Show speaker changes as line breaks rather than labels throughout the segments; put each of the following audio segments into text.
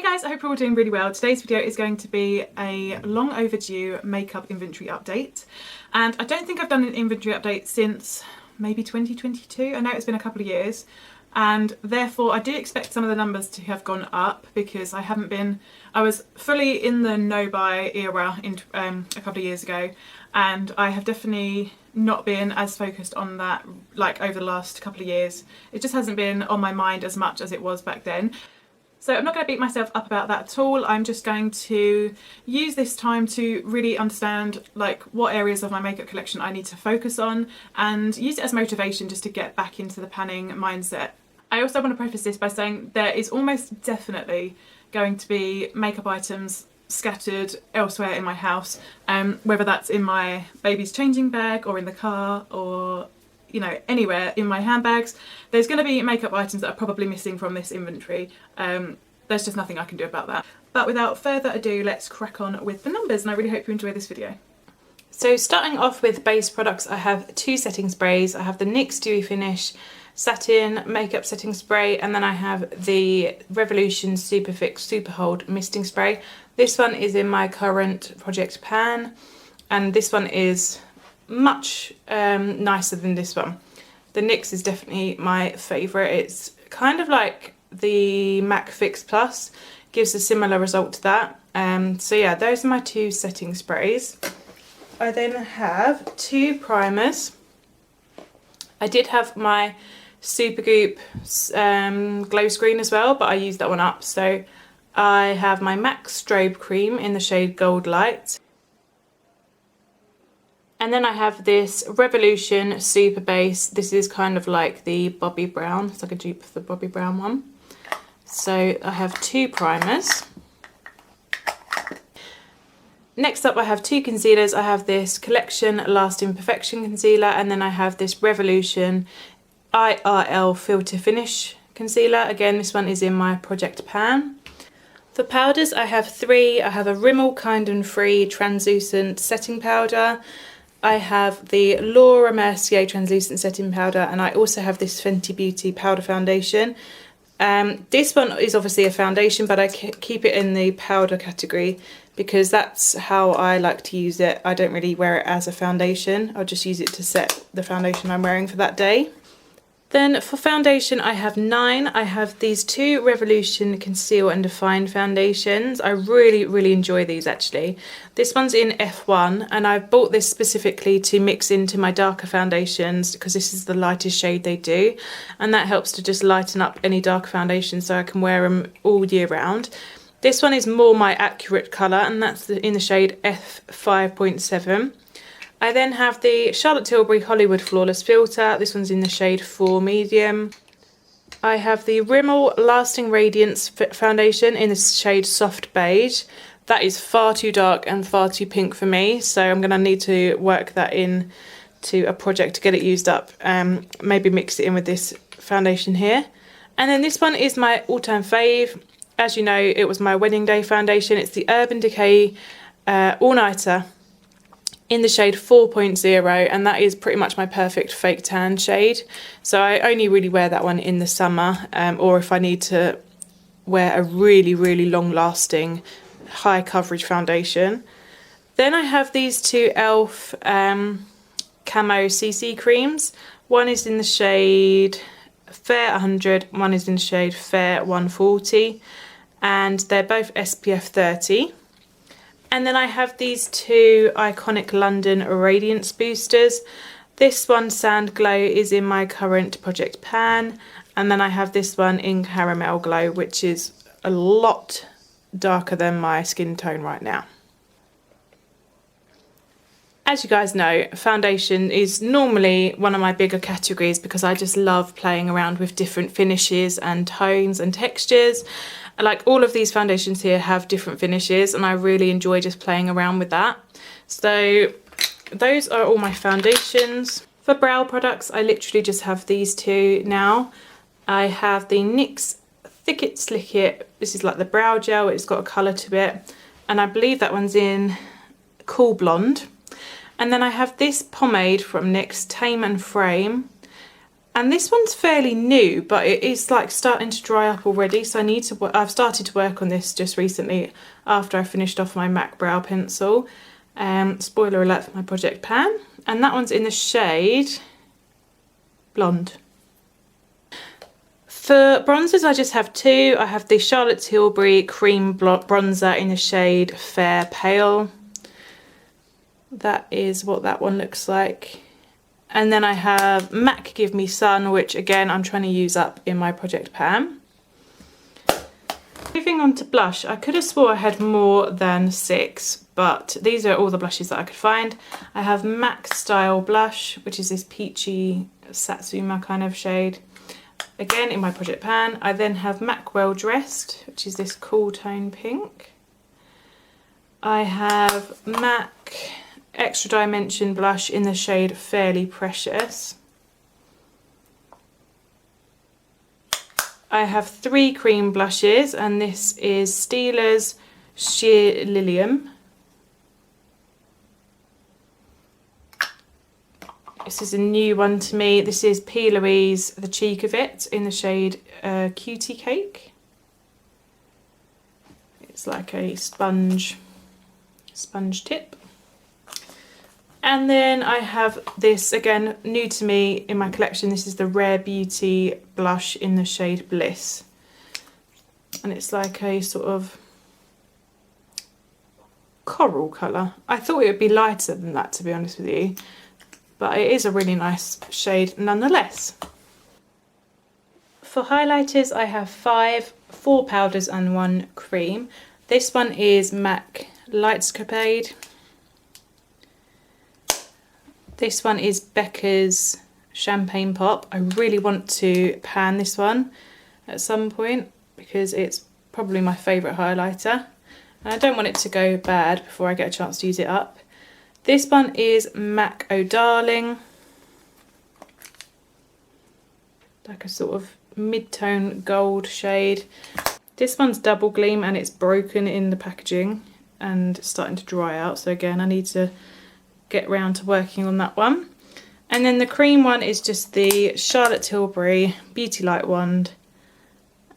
guys, I hope you're all doing really well. Today's video is going to be a long overdue makeup inventory update, and I don't think I've done an inventory update since maybe 2022. I know it's been a couple of years, and therefore I do expect some of the numbers to have gone up because I was fully in the no buy era a couple of years ago, and I have definitely not been as focused on that like over the last couple of years. It just hasn't been on my mind as much as it was back then. So I'm not going to beat myself up about that at all. I'm just going to use this time to really understand like what areas of my makeup collection I need to focus on and use it as motivation just to get back into the planning mindset. I also want to preface this by saying there is almost definitely going to be makeup items scattered elsewhere in my house, whether that's in my baby's changing bag or in the car or anywhere in my handbags. There's going to be makeup items that are probably missing from this inventory. There's just nothing I can do about that. But without further ado, let's crack on with the numbers, and I really hope you enjoy this video. So starting off with base products, I have two setting sprays. I have the NYX Dewy Finish Satin Makeup Setting Spray, and then I have the Revolution Superfix Super Hold Misting Spray. This one is in my current Project Pan, and this one is much nicer than this one. The NYX is definitely my favourite. It's kind of like the MAC Fix Plus, gives a similar result to that. So yeah, those are my two setting sprays. I then have two primers. I did have my Supergoop glow screen as well, but I used that one up. So I have my MAC Strobe Cream in the shade Gold Light. And then I have this Revolution Super Base. This is kind of like the Bobbi Brown. It's like a dupe of the Bobbi Brown one. So I have two primers. Next up I have two concealers. I have this Collection Lasting Perfection Concealer, and then I have this Revolution IRL Filter Finish Concealer. Again, this one is in my Project Pan. For powders, I have three. I have a Rimmel Kind & Free Translucent Setting Powder. I have the Laura Mercier Translucent Setting Powder, and I also have this Fenty Beauty Powder Foundation. This one is obviously a foundation, but I keep it in the powder category because that's how I like to use it. I don't really wear it as a foundation. I'll just use it to set the foundation I'm wearing for that day. Then for foundation, I have 9. I have these two Revolution Conceal and Define foundations. I really enjoy these actually. This one's in F1, and I bought this specifically to mix into my darker foundations because this is the lightest shade they do, and that helps to just lighten up any darker foundations so I can wear them all year round. This one is more my accurate colour, and that's in the shade F5.7. I then have the Charlotte Tilbury Hollywood Flawless Filter. This one's in the shade 4 Medium. I have the Rimmel Lasting Radiance Foundation in the shade Soft Beige. That is far too dark and far too pink for me, so I'm going to need to work that in to a project to get it used up. Maybe mix it in with this foundation here. And then this one is my all-time fave. As you know, it was my wedding day foundation. It's the Urban Decay All Nighter in the shade 4.0, and that is pretty much my perfect fake tan shade. So I only really wear that one in the summer, or if I need to wear a really long lasting high coverage foundation. Then I have these two e.l.f. Camo CC creams. One is in the shade Fair 100, one is in the shade Fair 140, and they're both SPF 30. And then I have these two Iconic London Radiance Boosters. This one, Sand Glow, is in my current Project Pan. And then I have this one in Caramel Glow, which is a lot darker than my skin tone right now. As you guys know, foundation is normally one of my bigger categories because I just love playing around with different finishes and tones and textures. Like all of these foundations here have different finishes, and I really enjoy just playing around with that. So those are all my foundations. For brow products, I literally just have these two now. I have the NYX Thick It Slick It. This is like the brow gel. It's got a colour to it, and I believe that one's in Cool Blonde. And then I have this pomade from NYX Tame and Frame. And this one's fairly new, but it is like starting to dry up already. So I've started to work on this just recently after I finished off my MAC brow pencil. Spoiler alert for my project pan. And that one's in the shade Blonde. For bronzers, I just have two. I have the Charlotte Tilbury Cream Bronzer in the shade Fair Pale. That is what that one looks like. And then I have MAC Give Me Sun, which again I'm trying to use up in my project pan. Moving on to blush, I could have swore I had more than 6, but these are all the blushes that I could find. I have MAC Style Blush, which is this peachy Satsuma kind of shade. Again in my project pan. I then have MAC Well Dressed, which is this cool tone pink. I have MAC Extra Dimension blush in the shade Fairly Precious. I have 3 cream blushes, and this is Stiela's Sheer Lilium. This is a new one to me. This is P. Louise, The Cheek of It, in the shade Cutie Cake. It's like a sponge tip. And then I have this, again, new to me in my collection. This is the Rare Beauty blush in the shade Bliss. And it's like a sort of coral colour. I thought it would be lighter than that, to be honest with you. But it is a really nice shade nonetheless. For highlighters, I have 4 powders and 1 cream. This one is MAC Lightscapade. This one is Becca's Champagne Pop. I really want to pan this one at some point because it's probably my favourite highlighter. And I don't want it to go bad before I get a chance to use it up. This one is MAC Oh Darling. Like a sort of mid-tone gold shade. This one's Double Gleam and it's broken in the packaging and starting to dry out. So again, I need to get round to working on that one. And then the cream one is just the Charlotte Tilbury Beauty Light Wand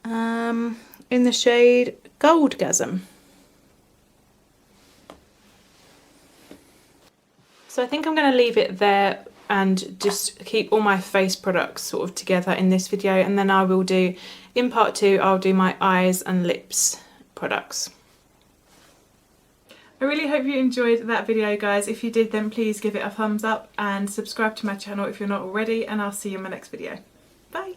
in the shade Goldgasm. So I think I'm going to leave it there and just keep all my face products sort of together in this video, and then I will do, in part 2, I'll do my eyes and lips products. I really hope you enjoyed that video, guys. If you did, then please give it a thumbs up and subscribe to my channel if you're not already, and I'll see you in my next video. Bye!